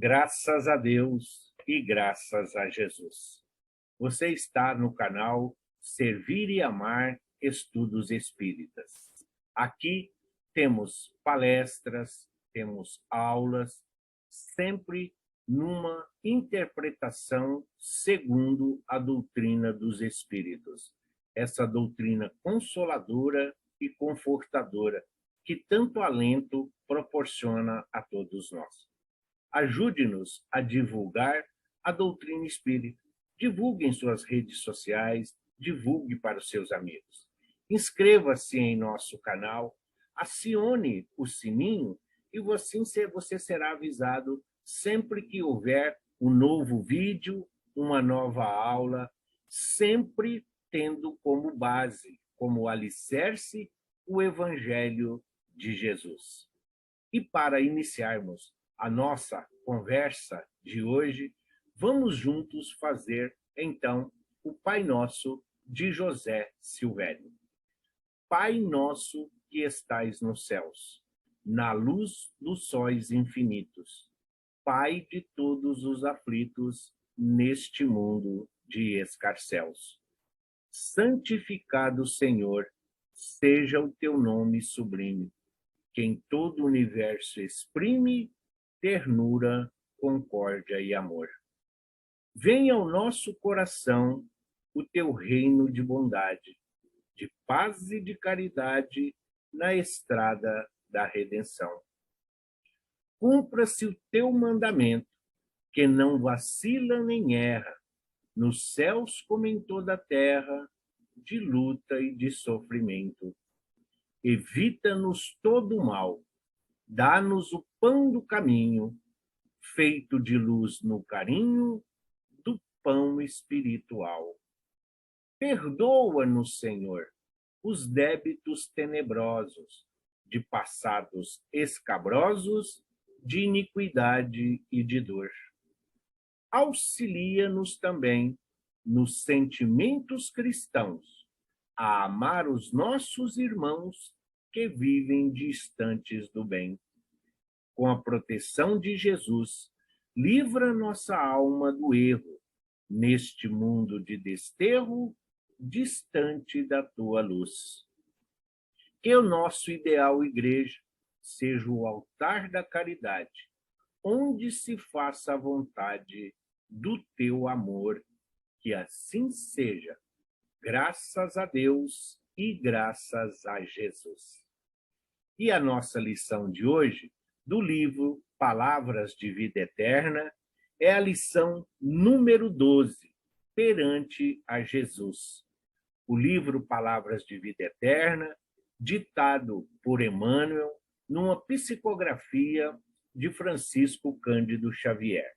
Graças a Deus e graças a Jesus. Você está no canal Servir e Amar Estudos Espíritas. Aqui temos palestras, temos aulas, sempre numa interpretação segundo a doutrina dos Espíritos. Essa doutrina consoladora e confortadora que tanto alento proporciona a todos nós. Ajude-nos a divulgar a doutrina espírita. Divulgue em suas redes sociais, divulgue para os seus amigos. Inscreva-se em nosso canal, acione o sininho e você será avisado sempre que houver um novo vídeo, uma nova aula, sempre tendo como base, como alicerce, o Evangelho de Jesus. E para iniciarmos a nossa conversa de hoje, vamos juntos fazer, então, o Pai Nosso de José Silvério. Pai nosso que estais nos céus, na luz dos sóis infinitos, Pai de todos os aflitos neste mundo de escarcéus. Santificado, Senhor, seja o teu nome sublime, que em todo o universo exprime ternura, concórdia e amor. Venha ao nosso coração o teu reino de bondade, de paz e de caridade na estrada da redenção. Cumpra-se o teu mandamento, que não vacila nem erra, nos céus como em toda a terra, de luta e de sofrimento. Evita-nos todo o mal, dá-nos o pão do caminho, feito de luz no carinho do pão espiritual. Perdoa-nos, Senhor, os débitos tenebrosos, de passados escabrosos, de iniquidade e de dor. Auxilia-nos também nos sentimentos cristãos, a amar os nossos irmãos que vivem distantes do bem. Com a proteção de Jesus, livra nossa alma do erro, neste mundo de desterro, distante da tua luz. Que o nosso ideal igreja seja o altar da caridade, onde se faça a vontade do teu amor, que assim seja. Graças a Deus e graças a Jesus. E a nossa lição de hoje, do livro Palavras de Vida Eterna, é a lição número 12, Perante a Jesus. O livro Palavras de Vida Eterna, ditado por Emmanuel, numa psicografia de Francisco Cândido Xavier.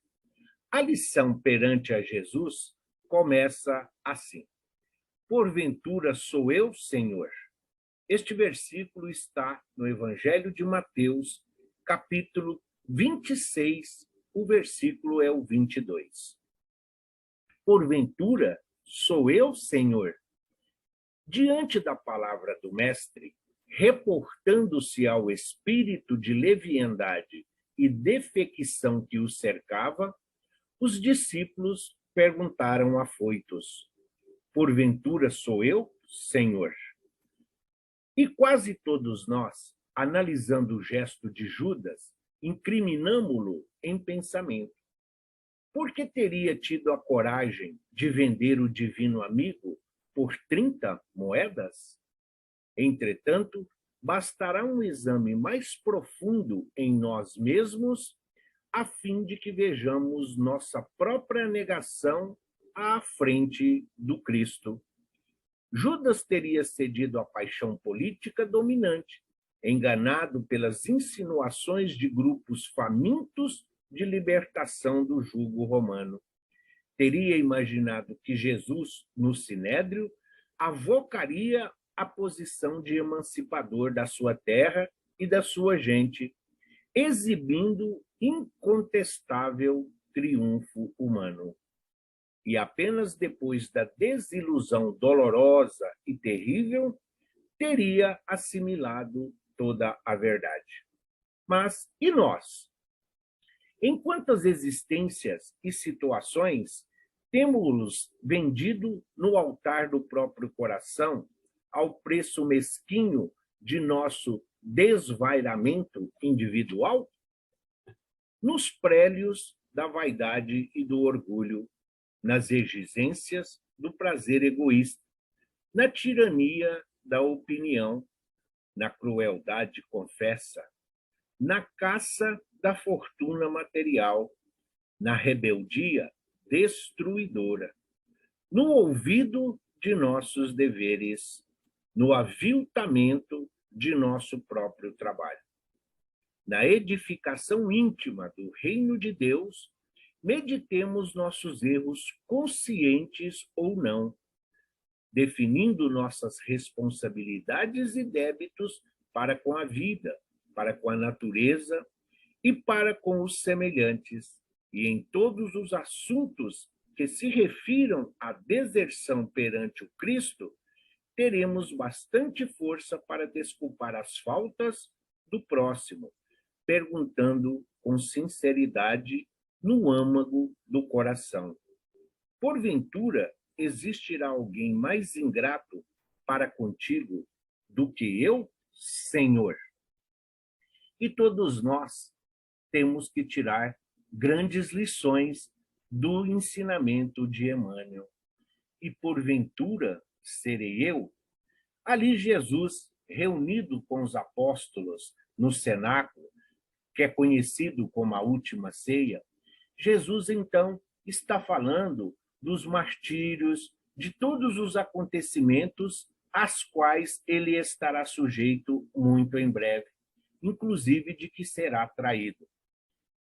A lição Perante a Jesus começa assim: Porventura sou eu, Senhor? Este versículo está no Evangelho de Mateus, capítulo 26, o versículo é o 22. Porventura sou eu, Senhor? Diante da palavra do Mestre, reportando-se ao espírito de leviandade e defecção que o cercava, os discípulos perguntaram afoitos: Porventura sou eu, Senhor? E quase todos nós, analisando o gesto de Judas, incriminamo-lo em pensamento. Por que teria tido a coragem de vender o divino amigo por 30 moedas? Entretanto, bastará um exame mais profundo em nós mesmos, a fim de que vejamos nossa própria negação à frente do Cristo. Judas teria cedido à paixão política dominante, enganado pelas insinuações de grupos famintos de libertação do jugo romano. Teria imaginado que Jesus, no Sinédrio, avocaria a posição de emancipador da sua terra e da sua gente, exibindo incontestável triunfo humano. E apenas depois da desilusão dolorosa e terrível, teria assimilado toda a verdade. Mas e nós? Em quantas existências e situações temos-los vendido no altar do próprio coração ao preço mesquinho de nosso desvairamento individual? Nos prélios da vaidade e do orgulho, nas exigências do prazer egoísta, na tirania da opinião, na crueldade confessa, na caça da fortuna material, na rebeldia destruidora, no ouvido de nossos deveres, no aviltamento de nosso próprio trabalho. Na edificação íntima do reino de Deus, meditemos nossos erros conscientes ou não, definindo nossas responsabilidades e débitos para com a vida, para com a natureza e para com os semelhantes, e em todos os assuntos que se refiram à deserção perante o Cristo, teremos bastante força para desculpar as faltas do próximo, perguntando com sinceridade no âmago do coração: porventura existirá alguém mais ingrato para contigo do que eu, Senhor? E todos nós temos que tirar grandes lições do ensinamento de Emmanuel. E porventura serei eu? Ali Jesus, reunido com os apóstolos no cenáculo, que é conhecido como a última ceia, Jesus então está falando dos martírios, de todos os acontecimentos às quais ele estará sujeito muito em breve, inclusive de que será traído.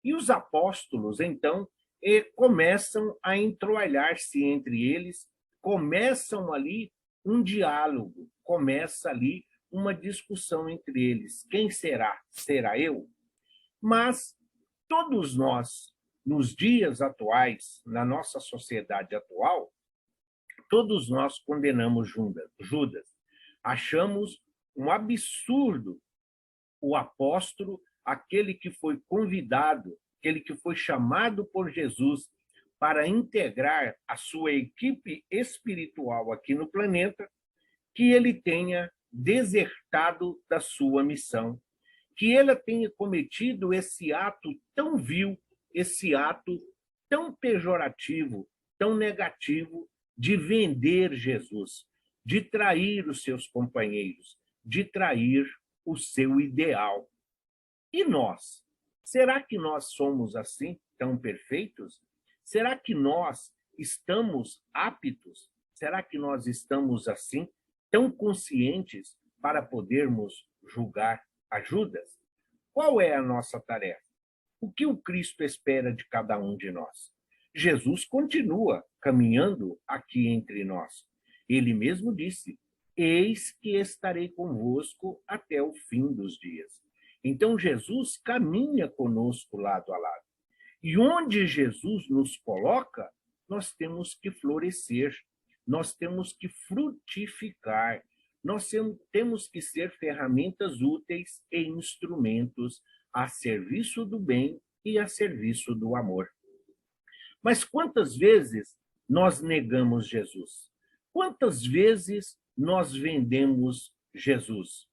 E os apóstolos, então, começam a entroalhar-se entre eles, começam ali um diálogo, começa ali uma discussão entre eles. Quem será? Será eu? Mas todos nós, nos dias atuais, na nossa sociedade atual, todos nós condenamos Judas. Achamos um absurdo o apóstolo, aquele que foi convidado, aquele que foi chamado por Jesus para integrar a sua equipe espiritual aqui no planeta, que ele tenha desertado da sua missão, que ele tenha cometido esse ato tão vil, esse ato tão pejorativo, tão negativo, de vender Jesus, de trair os seus companheiros, de trair o seu ideal. E nós? Será que nós somos assim, tão perfeitos? Será que nós estamos aptos? Será que nós estamos assim, tão conscientes para podermos julgar a Judas? Qual é a nossa tarefa? O que o Cristo espera de cada um de nós? Jesus continua caminhando aqui entre nós. Ele mesmo disse: eis que estarei convosco até o fim dos dias. Então, Jesus caminha conosco lado a lado. E onde Jesus nos coloca, nós temos que florescer, nós temos que frutificar, nós temos que ser ferramentas úteis e instrumentos a serviço do bem e a serviço do amor. Mas quantas vezes nós negamos Jesus? Quantas vezes nós vendemos Jesus?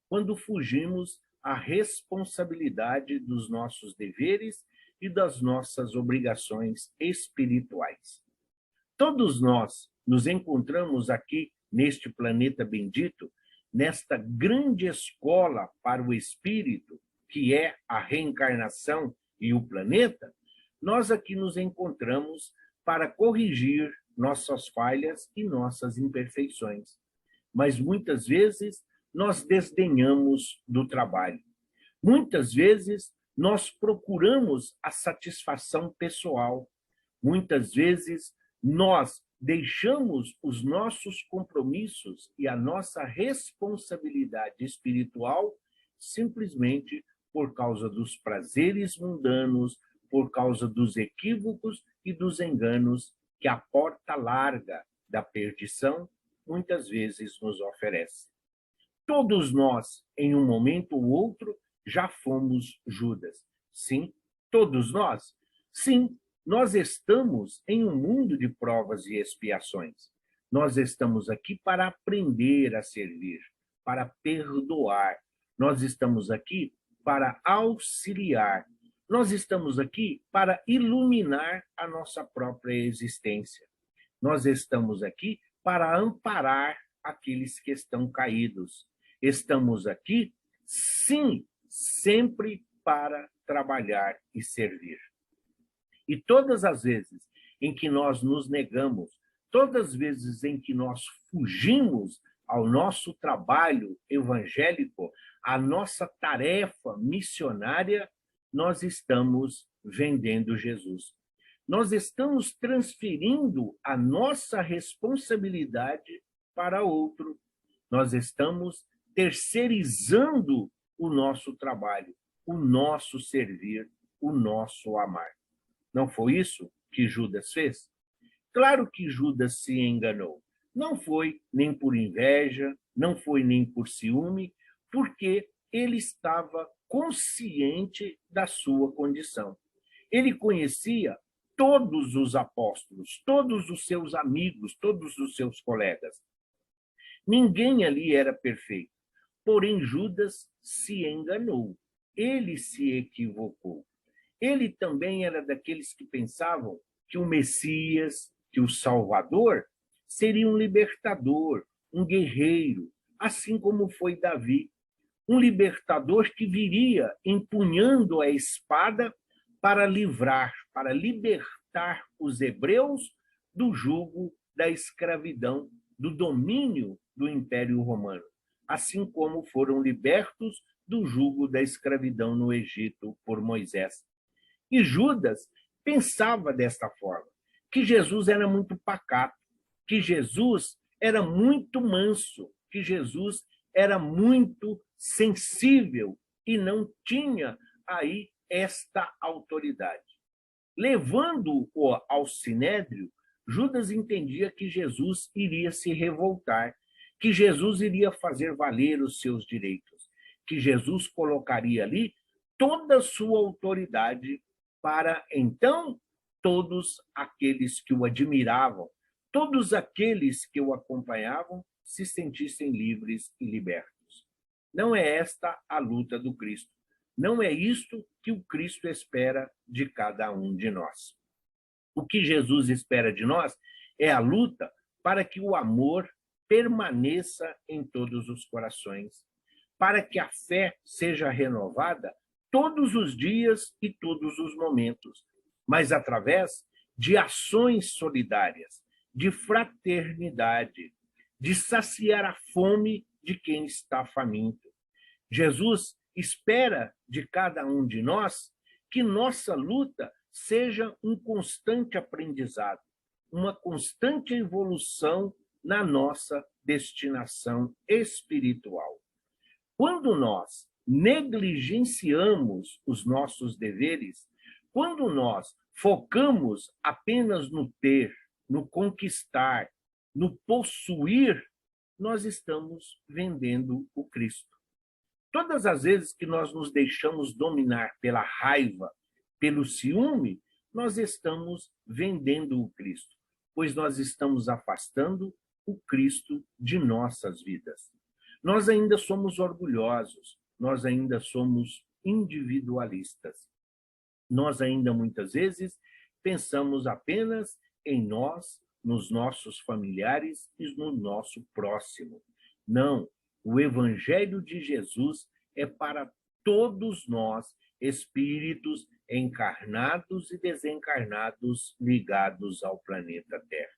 Quando fugimos à responsabilidade dos nossos deveres e das nossas obrigações espirituais. Todos nós nos encontramos aqui neste planeta bendito, nesta grande escola para o espírito, que é a reencarnação e o planeta. Nós aqui nos encontramos para corrigir nossas falhas e nossas imperfeições. Mas muitas vezes nós desdenhamos do trabalho. Muitas vezes nós procuramos a satisfação pessoal. Muitas vezes nós deixamos os nossos compromissos e a nossa responsabilidade espiritual simplesmente por causa dos prazeres mundanos, por causa dos equívocos e dos enganos que a porta larga da perdição muitas vezes nos oferece. Todos nós, em um momento ou outro, já fomos Judas. Sim, Todos nós? Sim, nós estamos em um mundo de provas e expiações. Nós estamos aqui para aprender a servir, para perdoar. Nós estamos aqui para auxiliar. Nós estamos aqui para iluminar a nossa própria existência. Nós estamos aqui para amparar aqueles que estão caídos. Estamos aqui, sim, sempre para trabalhar e servir. E todas as vezes em que nós nos negamos, todas as vezes em que nós fugimos ao nosso trabalho evangélico, à nossa tarefa missionária, nós estamos vendendo Jesus. Nós estamos transferindo a nossa responsabilidade para outro. Nós estamos terceirizando o nosso trabalho, o nosso servir, o nosso amar. Não foi isso que Judas fez? Claro que Judas se enganou. Não foi nem por inveja, não foi nem por ciúme, porque ele estava consciente da sua condição. Ele conhecia todos os apóstolos, todos os seus amigos, todos os seus colegas. Ninguém ali era perfeito. Porém, Judas se enganou. Ele se equivocou. Ele também era daqueles que pensavam que o Messias, que o Salvador, seria um libertador, um guerreiro, assim como foi Davi. Um libertador que viria empunhando a espada para livrar, para libertar os hebreus do jugo da escravidão, do domínio do Império Romano, assim como foram libertos do jugo da escravidão no Egito por Moisés. E Judas pensava desta forma, que Jesus era muito pacato, que Jesus era muito manso, que Jesus era muito sensível e não tinha aí esta autoridade. Levando-o ao sinédrio, Judas entendia que Jesus iria se revoltar, que Jesus iria fazer valer os seus direitos, que Jesus colocaria ali toda a sua autoridade para, então, todos aqueles que o admiravam, todos aqueles que o acompanhavam, se sentissem livres e libertos. Não é esta a luta do Cristo. Não é isto que o Cristo espera de cada um de nós. O que Jesus espera de nós é a luta para que o amor permaneça em todos os corações, para que a fé seja renovada todos os dias e todos os momentos, mas através de ações solidárias, de fraternidade, de saciar a fome de quem está faminto. Jesus espera de cada um de nós que nossa luta seja um constante aprendizado, uma constante evolução na nossa destinação espiritual. Quando nós negligenciamos os nossos deveres, quando nós focamos apenas no ter, no conquistar, no possuir, nós estamos vendendo o Cristo. Todas as vezes que nós nos deixamos dominar pela raiva, pelo ciúme, nós estamos vendendo o Cristo, pois nós estamos afastando o Cristo de nossas vidas. Nós ainda somos orgulhosos, nós ainda somos individualistas. Nós ainda muitas vezes pensamos apenas em nós, nos nossos familiares e no nosso próximo. Não, o Evangelho de Jesus é para todos nós, espíritos encarnados e desencarnados ligados ao planeta Terra.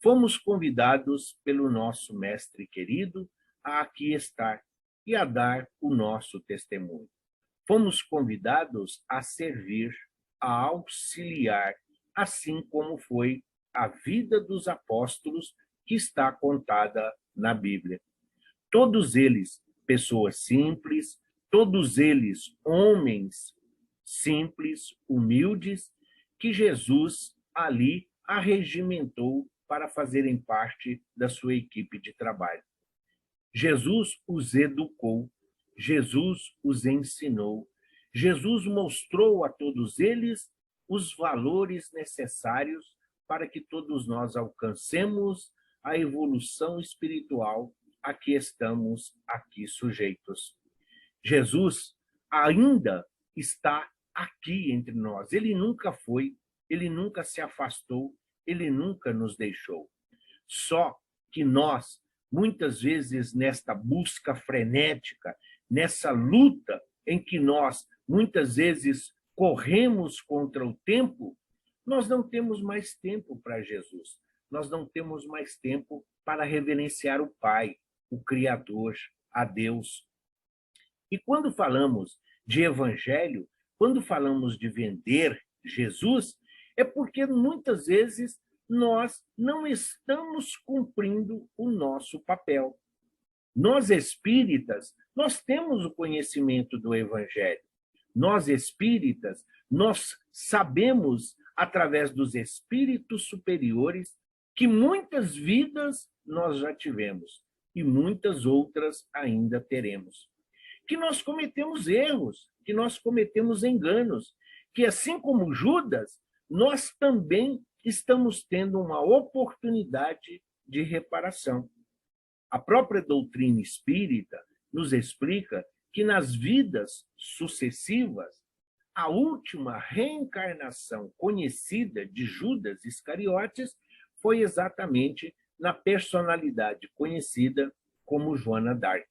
Fomos convidados pelo nosso mestre querido a aqui estar e a dar o nosso testemunho. Fomos convidados a servir, a auxiliar, assim como foi a vida dos apóstolos que está contada na Bíblia. Todos eles, pessoas simples, todos eles, homens simples, humildes, que Jesus ali arregimentou para fazerem parte da sua equipe de trabalho. Jesus os educou, Jesus os ensinou, Jesus mostrou a todos eles os valores necessários para que todos nós alcancemos a evolução espiritual a que estamos aqui sujeitos. Jesus ainda está aqui entre nós. Ele nunca foi, ele nunca se afastou, ele nunca nos deixou. Só que nós, muitas vezes, nesta busca frenética, nessa luta em que nós, muitas vezes, corremos contra o tempo, nós não temos mais tempo para Jesus. Nós não temos mais tempo para reverenciar o Pai, o Criador, a Deus. E quando falamos de evangelho, quando falamos de vender Jesus, é porque muitas vezes nós não estamos cumprindo o nosso papel. Nós espíritas, nós temos o conhecimento do evangelho. Nós espíritas, nós sabemos, através dos espíritos superiores, que muitas vidas nós já tivemos e muitas outras ainda teremos. Que nós cometemos erros, que nós cometemos enganos, que assim como Judas, nós também estamos tendo uma oportunidade de reparação. A própria doutrina espírita nos explica que nas vidas sucessivas, a última reencarnação conhecida de Judas Iscariotes foi exatamente na personalidade conhecida como Joana d'Arc.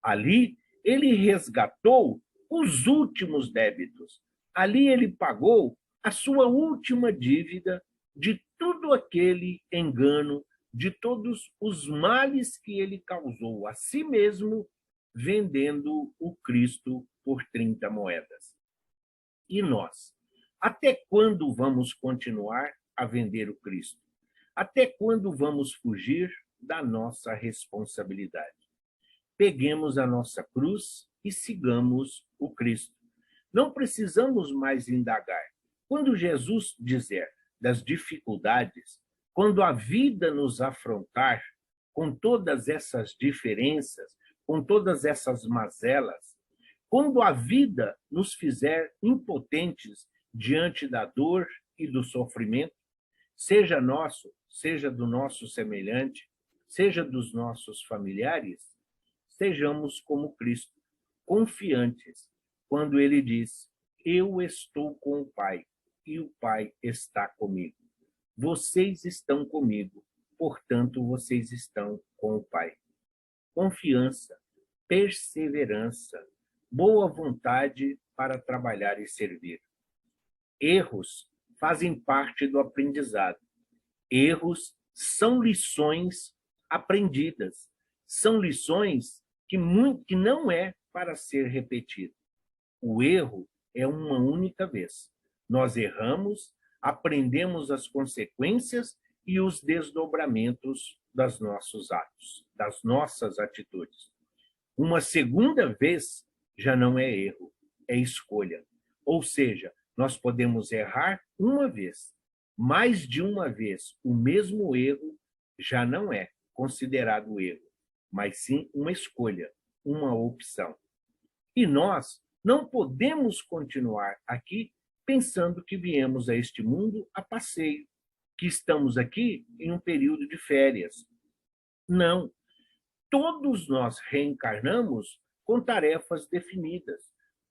Ali, ele resgatou os últimos débitos. Ali ele pagou a sua última dívida de todo aquele engano, de todos os males que ele causou a si mesmo, vendendo o Cristo por 30 moedas. E nós? Até quando vamos continuar a vender o Cristo? Até quando vamos fugir da nossa responsabilidade? Peguemos a nossa cruz e sigamos o Cristo. Não precisamos mais indagar. Quando Jesus dizer das dificuldades, quando a vida nos afrontar com todas essas diferenças, com todas essas mazelas, quando a vida nos fizer impotentes diante da dor e do sofrimento, seja nosso, seja do nosso semelhante, seja dos nossos familiares, sejamos como Cristo, confiantes, quando ele diz: eu estou com o Pai e o Pai está comigo. Vocês estão comigo, portanto, vocês estão com o Pai. Confiança, perseverança, boa vontade para trabalhar e servir. Erros fazem parte do aprendizado. Erros são lições aprendidas. São lições que não é para ser repetido. O erro é uma única vez. Nós erramos, aprendemos as consequências e os desdobramentos dos nossos atos, das nossas atitudes. Uma segunda vez já não é erro, é escolha. Ou seja, nós podemos errar uma vez. Mais de uma vez, o mesmo erro já não é considerado erro, mas sim uma escolha, uma opção. E nós não podemos continuar aqui pensando que viemos a este mundo a passeio, que estamos aqui em um período de férias. Não. Todos nós reencarnamos com tarefas definidas.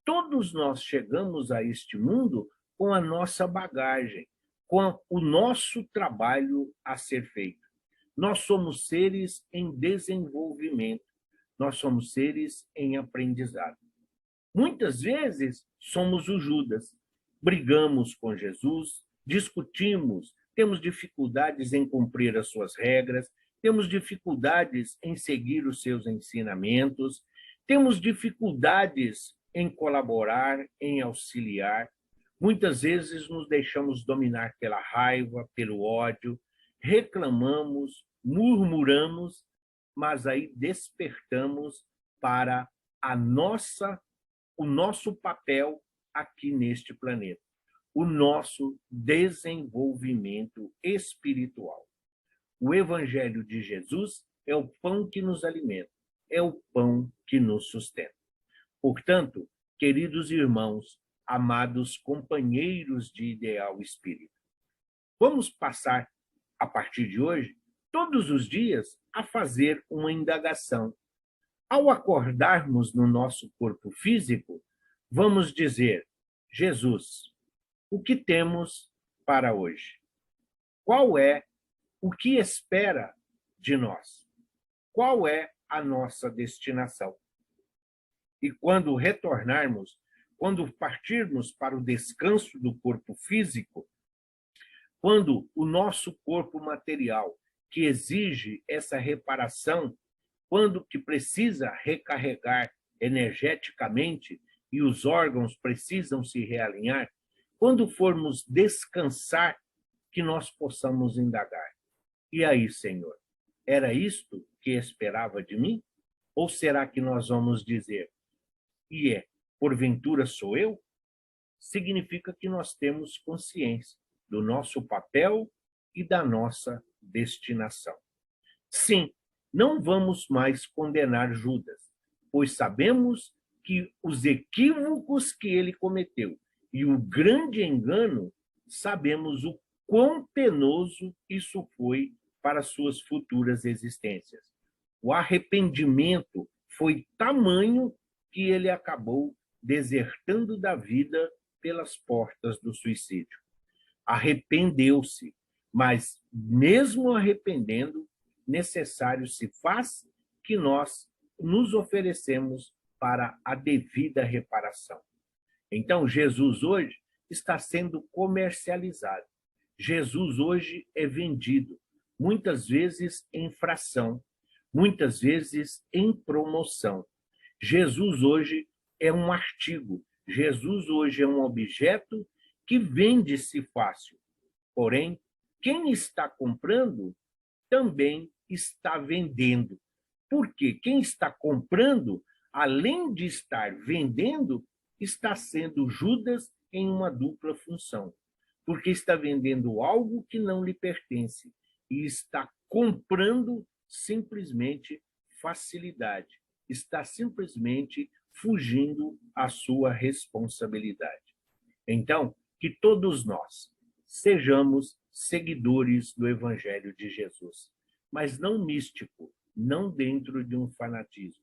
Todos nós chegamos a este mundo com a nossa bagagem, com o nosso trabalho a ser feito. Nós somos seres em desenvolvimento, nós somos seres em aprendizado. Muitas vezes somos o Judas, brigamos com Jesus, discutimos, temos dificuldades em cumprir as suas regras, temos dificuldades em seguir os seus ensinamentos, temos dificuldades em colaborar, em auxiliar. Muitas vezes nos deixamos dominar pela raiva, pelo ódio, reclamamos, murmuramos, mas aí despertamos para o nosso papel aqui neste planeta, o nosso desenvolvimento espiritual. O Evangelho de Jesus é o pão que nos alimenta, é o pão que nos sustenta. Portanto, queridos irmãos, amados companheiros de ideal espírita. Vamos passar, a partir de hoje, todos os dias, a fazer uma indagação. Ao acordarmos no nosso corpo físico, vamos dizer: Jesus, o que temos para hoje? Qual é o que espera de nós? Qual é a nossa destinação? E quando retornarmos, quando partirmos para o descanso do corpo físico, quando o nosso corpo material, que exige essa reparação, quando que precisa recarregar energeticamente e os órgãos precisam se realinhar, quando formos descansar, que nós possamos indagar: e aí, Senhor, era isto que esperava de mim? Ou será que nós vamos dizer: porventura sou eu? Significa que nós temos consciência do nosso papel e da nossa destinação. Sim, não vamos mais condenar Judas, pois sabemos que os equívocos que ele cometeu e o grande engano, sabemos o quão penoso isso foi para suas futuras existências. O arrependimento foi tamanho que ele acabou desertando da vida pelas portas do suicídio. Arrependeu-se, mas mesmo arrependendo, necessário se faz que nós nos oferecemos para a devida reparação. Então, Jesus hoje está sendo comercializado. Jesus hoje é vendido, muitas vezes em fração, muitas vezes em promoção. Jesus hoje é um artigo, Jesus hoje é um objeto que vende-se fácil. Porém, quem está comprando também está vendendo. Porque quem está comprando, além de estar vendendo, está sendo Judas em uma dupla função. Porque está vendendo algo que não lhe pertence e está comprando simplesmente facilidade. Está simplesmente fugindo à sua responsabilidade. Então, que todos nós sejamos seguidores do Evangelho de Jesus, mas não místico, não dentro de um fanatismo.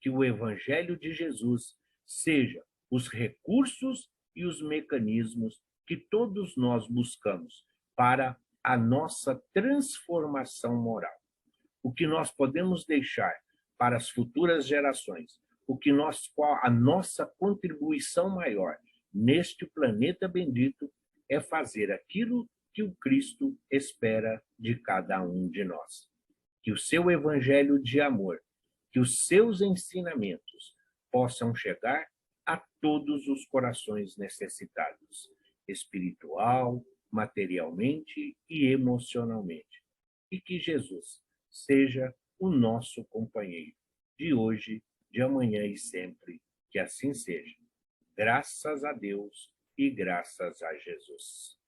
Que o Evangelho de Jesus seja os recursos e os mecanismos que todos nós buscamos para a nossa transformação moral. O que nós podemos deixar para as futuras gerações, a nossa contribuição maior neste planeta bendito é fazer aquilo que o Cristo espera de cada um de nós. Que o seu evangelho de amor, que os seus ensinamentos possam chegar a todos os corações necessitados, espiritual, materialmente e emocionalmente. E que Jesus seja o nosso companheiro de hoje, de amanhã e sempre, que assim seja. Graças a Deus e graças a Jesus.